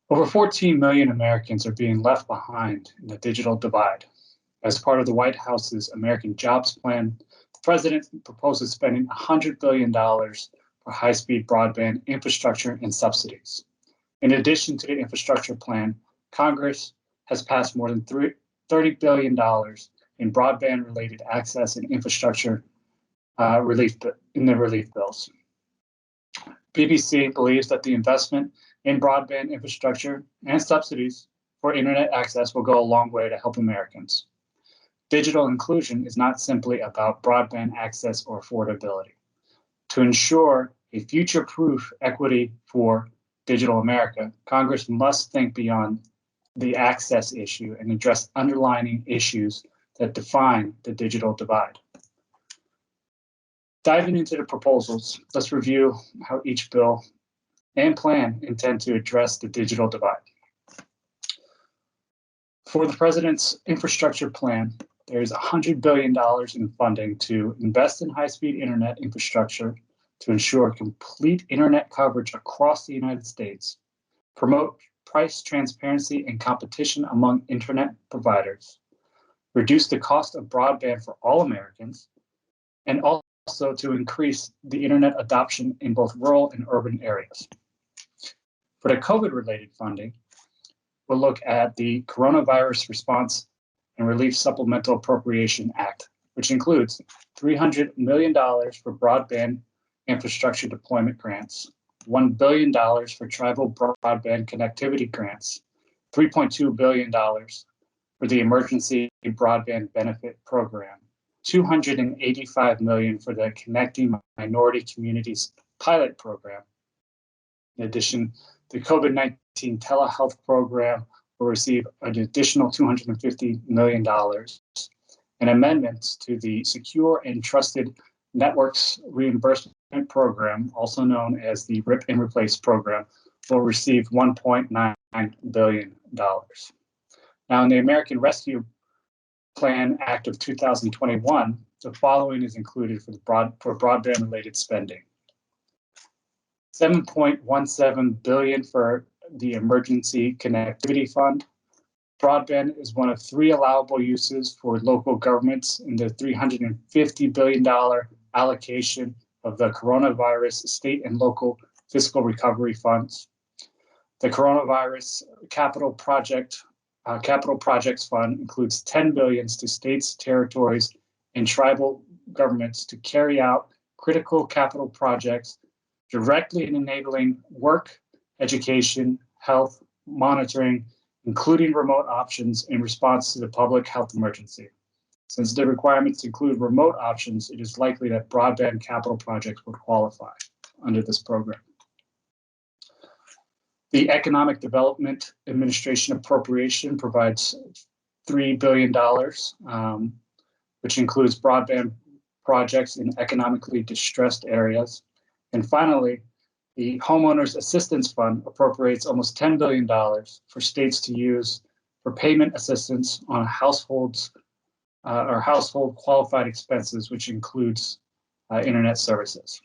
Over 14 million Americans are being left behind in the digital divide. As part of the White House's American Jobs Plan, the president proposes spending $100 billion for high-speed broadband infrastructure and subsidies. In addition to the infrastructure plan, Congress has passed more than $30 billion in broadband-related access and infrastructure relief bills. BPC believes that the investment in broadband infrastructure and subsidies for internet access will go a long way to help Americans. Digital inclusion is not simply about broadband access or affordability. To ensure a future-proof equity for digital America, Congress must think beyond the access issue and address underlying issues that define the digital divide. Diving into the proposals, let's review how each bill and plan intend to address the digital divide. For the president's infrastructure plan, there's $100 billion in funding to invest in high-speed internet infrastructure to ensure complete internet coverage across the United States, promote price transparency and competition among internet providers, reduce the cost of broadband for all Americans, and also to increase the internet adoption in both rural and urban areas. For the COVID-related funding, we'll look at the Coronavirus Response and Relief Supplemental Appropriation Act, which includes $300 million for broadband infrastructure deployment grants, $1 billion for tribal broadband connectivity grants, $3.2 billion for the Emergency Broadband Benefit Program, $285 million for the Connecting Minority Communities Pilot Program. In addition, the COVID-19 telehealth program will receive an additional $250 million, and amendments to the Secure and Trusted Networks Reimbursement Program, also known as the RIP and Replace Program, will receive $1.9 billion. Now, in the American Rescue Plan Act of 2021, the following is included for broadband-related spending. $7.17 billion for the Emergency Connectivity Fund. Broadband is one of 3 allowable uses for local governments in the $350 billion allocation of the Coronavirus State and Local Fiscal Recovery Funds. The Coronavirus Capital Projects Fund includes $10 billion to states, territories, and tribal governments to carry out critical capital projects directly in enabling work, education, health, monitoring, including remote options in response to the public health emergency. Since the requirements include remote options, it is likely that broadband capital projects would qualify under this program. The Economic Development Administration appropriation provides $3 billion, which includes broadband projects in economically distressed areas. And finally, the Homeowners Assistance Fund appropriates almost $10 billion for states to use for payment assistance on households or household qualified expenses, which includes internet services.